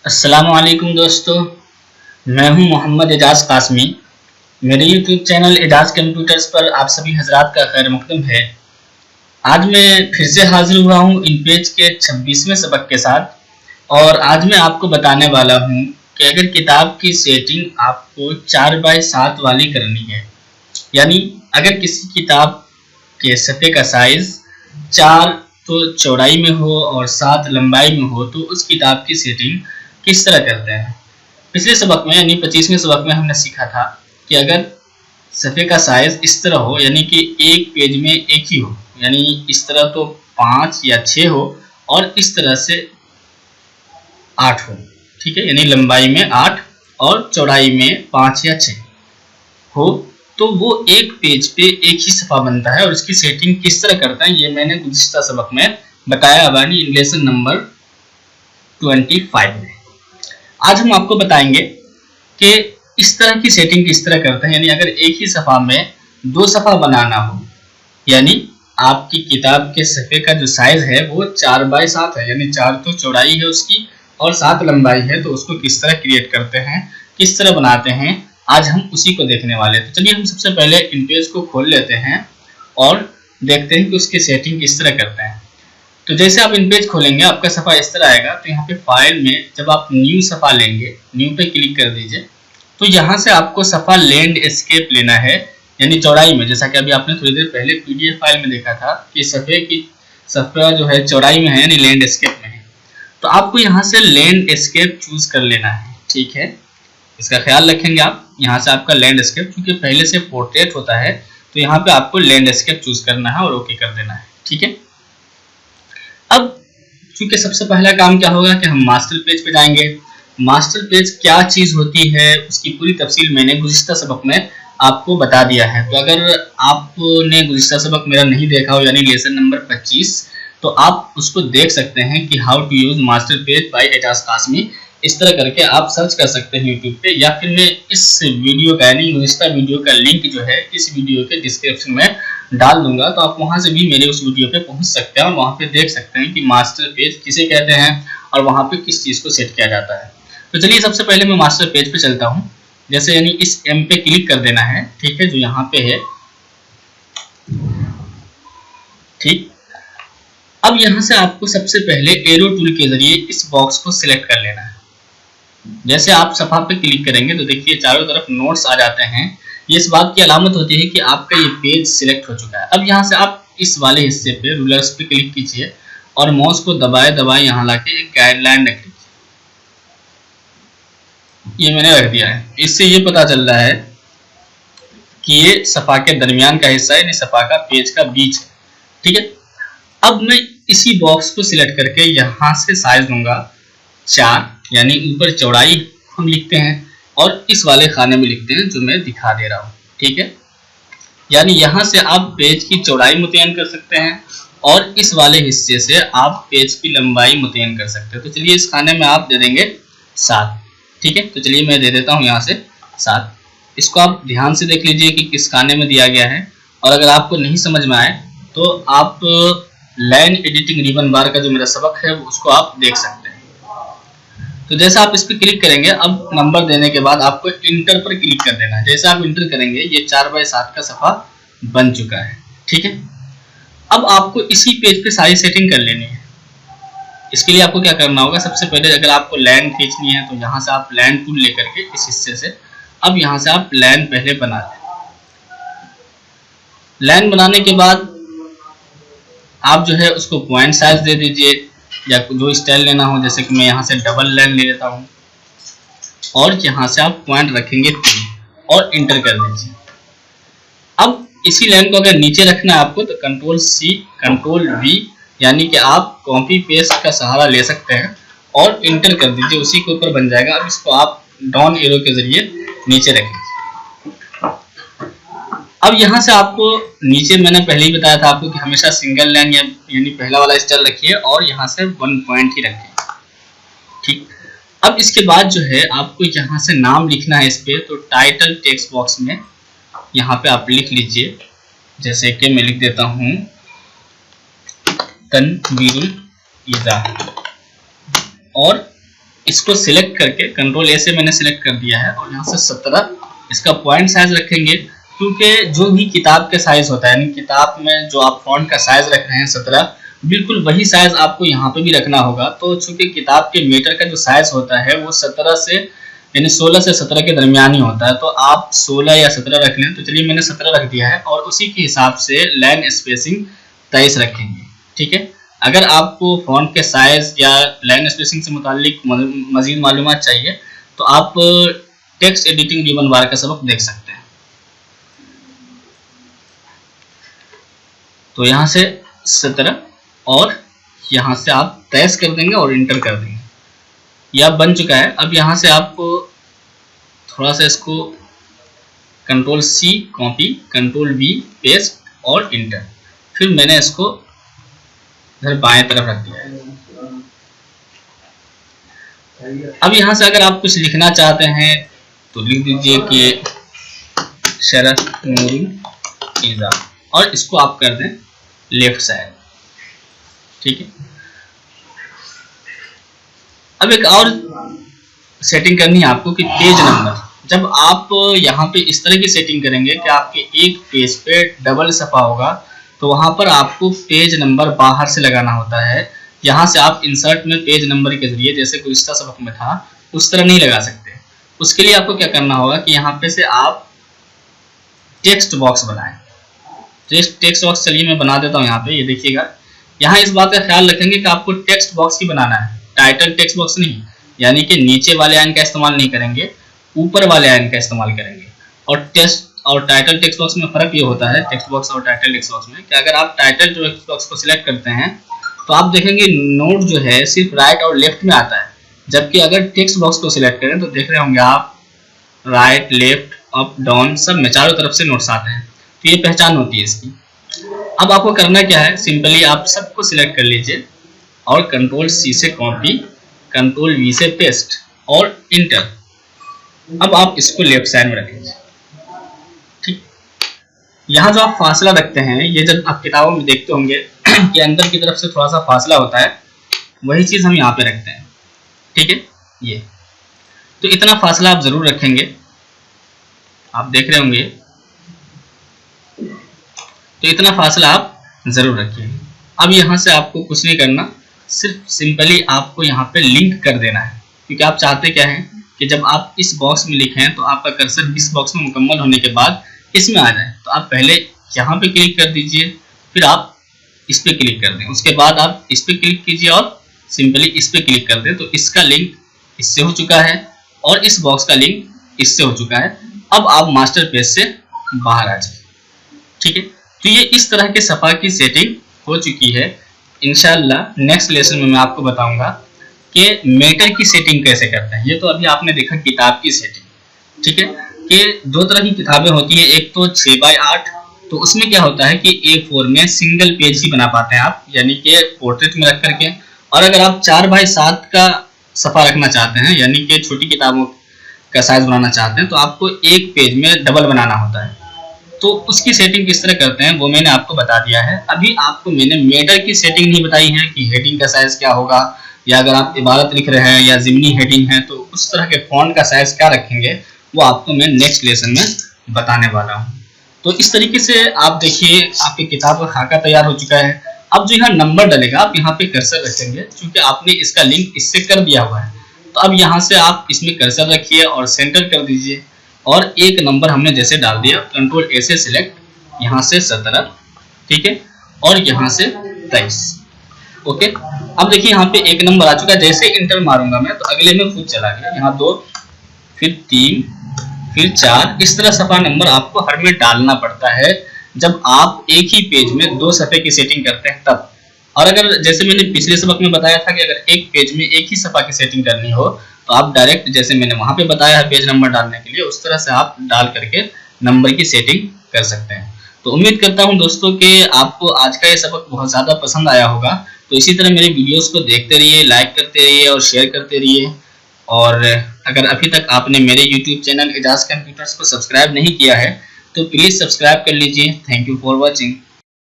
अस्सलाम वालेकुम दोस्तों, मैं हूं मोहम्मद एजाज कासमी। मेरे यूट्यूब चैनल एजाज कंप्यूटर्स पर आप सभी हजरात का खैर मकदम है। आज मैं फिर से हाजिर हुआ हूं इन पेज के 26वें सबक के साथ और आज मैं आपको बताने वाला हूं कि अगर किताब की सेटिंग आपको 4x7 वाली करनी है, यानी अगर किसी किताब के सफ़े का साइज 4 तो चौड़ाई में हो और 7 लंबाई में हो, तो उस किताब की सेटिंग किस तरह करते हैं। पिछले सबक में यानी 25वें सबक में हमने सीखा था कि अगर सफ़े का साइज इस तरह हो, यानी कि एक पेज में एक ही हो, यानी इस तरह तो 5 या 6 हो और इस तरह से 8 हो, ठीक है, यानी लंबाई में 8 और चौड़ाई में 5 या 6 हो, तो वो एक पेज पे एक ही सफ़ा बनता है। और इसकी सेटिंग किस तरह करता है ये मैंने गुज़िश्ता सबक में बताया हुआ है, लेसन नंबर 25 में। आज हम आपको बताएंगे कि इस तरह की सेटिंग किस तरह करते हैं, यानी अगर एक ही सफ़ा में 2 सफ़ा बनाना हो, यानी आपकी किताब के सफ़े का जो साइज है वो 4x7 है, यानी 4 तो चौड़ाई है उसकी और 7 लंबाई है, तो उसको किस तरह क्रिएट करते हैं, किस तरह बनाते हैं, आज हम उसी को देखने वाले हैं। तो चलिए हम सबसे पहले इन पेज को खोल लेते हैं और देखते हैं कि उसकी सेटिंग किस तरह करते हैं। तो जैसे आप इन पेज खोलेंगे आपका सफ़ा इस तरह आएगा। तो यहाँ पे फाइल में जब आप न्यू सफ़ा लेंगे, न्यू पे क्लिक कर दीजिए, तो यहाँ से आपको सफ़ा लैंडस्केप लेना है, यानी चौड़ाई में। जैसा कि अभी आपने थोड़ी देर पहले पीडीएफ फाइल में देखा था कि सफ़ा जो है चौड़ाई में है, यानी लैंडस्केप में है। तो आपको यहाँ से लैंडस्केप चूज कर लेना है, ठीक है, इसका ख्याल रखेंगे आप। यहाँ से आपका लैंडस्केप, क्योंकि पहले से पोर्ट्रेट होता है, तो यहाँ पे आपको लैंडस्केप चूज करना है और ओके कर देना है, ठीक है। अब चूंकि सबसे पहला काम क्या होगा कि हम मास्टर पेज पे जाएंगे। मास्टर पेज क्या चीज होती है उसकी पूरी तफसील मैंने गुज़िश्ता सबक में आपको बता दिया है। तो अगर आपने गुज़िश्ता सबक मेरा नहीं देखा हो, यानी लेसन नंबर 25, तो आप उसको देख सकते हैं कि how to use master page by Ejaz Qasmi. इस तरह करके आप सर्च कर सकते हैं यूट्यूब पे, या फिर मैं इस वीडियो का यानी गुज़िश्ता वीडियो का लिंक जो है इस वीडियो के डिस्क्रिप्शन में डाल दूंगा, तो आप वहां से भी मेरे उस वीडियो पे पहुंच सकते हैं और वहां पे देख सकते हैं कि मास्टर पेज किसे कहते हैं और वहां पे किस चीज को सेट किया जाता है। तो चलिए सबसे पहले मैं मास्टर पेज पे चलता हूं। जैसे यानी इस एम पे क्लिक कर देना है, ठीक है, जो यहाँ पे है, ठीक। अब यहाँ से आपको सबसे पहले एरो टूल के जरिए इस बॉक्स को सिलेक्ट कर लेना है। जैसे आप सफ़ा पे क्लिक करेंगे तो देखिए चारों तरफ नोट्स आ जाते हैं। ये इस बात की अलामत होती है कि आपका ये पेज सिलेक्ट हो चुका है। अब यहाँ से आप इस वाले हिस्से पे रूलर्स पे क्लिक कीजिए और माउस को दबाए दबाए यहाँ लाके एक गाइडलाइन रख लीजिए। ये मैंने रख दिया है। इससे ये पता चल रहा है कि ये सफ़ा के दरमियान का हिस्सा है, यानी सफ़ा का पेज का बीच है, ठीक है। अब मैं इसी बॉक्स को सिलेक्ट करके यहाँ से साइज लूंगा 4, यानी ऊपर चौड़ाई हम लिखते हैं और इस वाले खाने में लिखते हैं जो मैं दिखा दे रहा हूँ, ठीक है। यानी यहाँ से आप पेज की चौड़ाई मुतय्यन कर सकते हैं और इस वाले हिस्से से आप पेज की लंबाई मुतय्यन कर सकते हैं। तो चलिए इस खाने में आप दे देंगे 7, ठीक है। तो चलिए मैं दे देता हूँ यहाँ से 7। इसको आप ध्यान से देख लीजिए कि किस खाने में दिया गया है, और अगर आपको नहीं समझ में आए तो आप लाइन एडिटिंग रिबन बार का जो मेरा सबक है उसको आप देख सकते हैं। तो जैसे आप इस पर क्लिक करेंगे, अब नंबर देने के बाद आपको इंटर पर क्लिक कर देना है। जैसे आप इंटर करेंगे ये 4x7 का सफ़ा बन चुका है, ठीक है। अब आपको इसी पेज पे सारी सेटिंग कर लेनी है। इसके लिए आपको क्या करना होगा, सबसे पहले अगर आपको लाइन खींचनी है तो यहाँ से आप लाइन टूल लेकर के इस हिस्से से अब यहाँ से आप लाइन पहले बना दें। लाइन बनाने के बाद आप जो है उसको पॉइंट साइज दे दीजिए, या जो स्टाइल लेना हो, जैसे कि मैं यहाँ से डबल लाइन ले लेता हूँ और यहाँ से आप पॉइंट रखेंगे 3 और इंटर कर दीजिए। अब इसी लाइन को अगर नीचे रखना है आपको तो कंट्रोल C कंट्रोल V, यानी कि आप कॉपी पेस्ट का सहारा ले सकते हैं और इंटर कर दीजिए, उसी के ऊपर बन जाएगा। अब इसको आप डाउन एरो के जरिए नीचे रखेंगे। अब यहाँ से आपको नीचे मैंने पहले ही बताया था आपको कि हमेशा सिंगल लाइन यानी पहला वाला स्टाइल रखिए और यहाँ से 1 पॉइंट ही रखिए, ठीक। अब इसके बाद जो है आपको यहाँ से नाम लिखना है इस पे, तो टाइटल टेक्स्ट बॉक्स में यहाँ पे आप लिख लीजिए, जैसे कि मैं लिख देता हूँ तनवीरुल इज़ा, और इसको सिलेक्ट करके कंट्रोल ए से मैंने सिलेक्ट कर दिया है और यहाँ से 17 इसका पॉइंट साइज रखेंगे, क्योंकि जो भी किताब के साइज होता है, यानी किताब में जो आप फॉन्ट का साइज रख रहे हैं 17, बिल्कुल वही साइज आपको यहाँ पे भी रखना होगा। तो चूंकि किताब के मीटर का जो साइज होता है वो 17 से यानी 16 से 17 के दरमियान ही होता है, तो आप 16 या 17 रख लें। तो चलिए मैंने 17 रख दिया है और उसी के हिसाब से लाइन स्पेसिंग 23 रखेंगे। ठीक है, अगर आपको फॉन्ट के साइज या लाइन स्पेसिंग से मुतालिक मजीद मालूमात चाहिए तो आप टेक्स्ट एडिटिंग डी1 बार का सबक देख सकते हैं। तो यहाँ से 17 और यहाँ से आप 23 कर देंगे और इंटर कर देंगे। यह बन चुका है। अब यहाँ से आपको थोड़ा सा इसको control C copy, control V paste और इंटर। फिर मैंने इसको इधर बाएं तरफ रख दिया है। अब यहाँ से अगर आप कुछ लिखना चाहते हैं तो लिख दीजिए कि शरफ नूरी ईजा और इसको आप कर दें लेफ्ट साइड। ठीक है, अब एक और सेटिंग करनी है आपको कि पेज नंबर, जब आप यहाँ पे इस तरह की सेटिंग करेंगे कि आपके एक पेज पे डबल सफ़ा होगा तो वहाँ पर आपको पेज नंबर बाहर से लगाना होता है। यहाँ से आप इंसर्ट में पेज नंबर के जरिए, जैसे गुज़िश्ता सबक में था, उस तरह नहीं लगा सकते। उसके लिए आपको क्या करना होगा कि यहाँ पे से आप टेक्स्ट बॉक्स बनाएं। टेक्स्ट बॉक्स चलिए मैं बना देता हूँ यहाँ पे, ये देखिएगा। यहाँ इस बात का ख्याल रखेंगे कि आपको टेक्स्ट बॉक्स ही बनाना है, टाइटल टेक्स्ट बॉक्स नहीं, यानी कि नीचे वाले आयन का इस्तेमाल नहीं करेंगे, ऊपर वाले आयन का इस्तेमाल करेंगे। और टेक्स्ट और टाइटल टेक्स्ट बॉक्स में फ़र्क ये होता है, टेक्स्ट बॉक्स और टाइटल टेक्स्ट बॉक्स में, कि अगर आप टाइटल टेक्स्ट बॉक्स को सिलेक्ट करते हैं तो आप देखेंगे नोट जो है सिर्फ राइट और लेफ्ट में आता है, जबकि अगर टेक्स्ट बॉक्स को सिलेक्ट करें तो देख रहे होंगे आप राइट, लेफ्ट, अप, डाउन सब में चारों तरफ से नोट्स आते हैं। तो ये पहचान होती है इसकी। अब आपको करना क्या है, सिंपली आप सबको सिलेक्ट कर लीजिए और कंट्रोल C से कॉपी, कंट्रोल V से पेस्ट और इंटर। अब आप इसको लेफ्ट साइड में रख लीजिए। ठीक, यहाँ जो आप फासला रखते हैं, ये जब आप किताबों में देखते होंगे कि अंदर की तरफ से थोड़ा सा फासला होता है, वही चीज़ हम यहाँ पे रखते हैं। ठीक है, ये तो इतना फासला आप जरूर रखेंगे, आप देख रहे होंगे। तो इतना फासला आप जरूर रखिए। अब यहाँ से आपको कुछ नहीं करना, सिर्फ सिंपली आपको यहाँ पे लिंक कर देना है, क्योंकि आप चाहते क्या हैं कि जब आप इस बॉक्स में लिखें तो आपका कर्सर इस बॉक्स में मुकम्मल होने के बाद इसमें आ जाए। तो आप पहले यहाँ पे क्लिक कर दीजिए, फिर आप इस पे क्लिक कर दें, उसके बाद आप इस पे क्लिक कीजिए और सिंपली इस पे क्लिक कर दें। तो इसका लिंक इससे हो चुका है और इस बॉक्स का लिंक इससे हो चुका है। अब आप मास्टर पेज से बाहर आ जाए। ठीक है, तो ये इस तरह के सफ़ा की सेटिंग हो चुकी है। इंशाल्लाह नेक्स्ट लेसन में मैं आपको बताऊंगा कि मैटर की सेटिंग कैसे करते हैं। ये तो अभी आपने देखा किताब की सेटिंग। ठीक है, कि दो तरह की किताबें होती है, एक तो 6x8, तो उसमें क्या होता है कि A4 में सिंगल पेज ही बना पाते हैं आप, यानी कि पोर्ट्रेट में रख करके। और अगर आप 4x7 का सफ़ा रखना चाहते हैं, यानी कि छोटी किताबों का साइज बनाना चाहते हैं, तो आपको एक पेज में डबल बनाना होता है। तो उसकी सेटिंग किस तरह करते हैं वो मैंने आपको बता दिया है। अभी आपको मैंने मैटर की सेटिंग नहीं बताई है कि हेडिंग का साइज क्या होगा, या अगर आप इबारत लिख रहे हैं या ज़िमनी हेडिंग है तो उस तरह के फॉन्ट का साइज क्या रखेंगे, वो आपको मैं नेक्स्ट लेसन में बताने वाला हूँ। तो इस तरीके से आप देखिए आपकी किताब का खाका तैयार हो चुका है। अब जो यहाँ नंबर डलेगा, आप यहाँ पे कर्सर रखेंगे, क्योंकि आपने इसका लिंक इससे कर दिया हुआ है। तो अब यहाँ से आप इसमें कर्सर रखिए और सेंटर कर दीजिए, और एक नंबर हमने जैसे डाल दिया, कंट्रोल A से सिलेक्ट, यहाँ से 17, ठीक है, और यहाँ से 23। ओके, अब देखिए यहाँ पे एक नंबर आ चुका है। जैसे इंटर मारूंगा मैं तो अगले में खुद चला गया, यहाँ 2, फिर 3, फिर 4। इस तरह सफ़ा नंबर आपको हर में डालना पड़ता है जब आप एक ही पेज में 2 सफ़े की सेटिंग करते हैं तब। और अगर जैसे मैंने पिछले सबक में बताया था कि अगर एक पेज में एक ही सफ़ा की सेटिंग करनी हो तो आप डायरेक्ट, जैसे मैंने वहां पे बताया है पेज नंबर डालने के लिए, उस तरह से आप डाल करके नंबर की सेटिंग कर सकते हैं। तो उम्मीद करता हूं दोस्तों कि आपको आज का ये सबक बहुत ज़्यादा पसंद आया होगा। तो इसी तरह मेरे वीडियोस को देखते रहिए, लाइक करते रहिए और शेयर करते रहिए। और अगर अभी तक आपने मेरे यूट्यूब चैनल एजाज कंप्यूटर्स को सब्सक्राइब नहीं किया है तो प्लीज़ सब्सक्राइब कर लीजिए। Thank you for watching.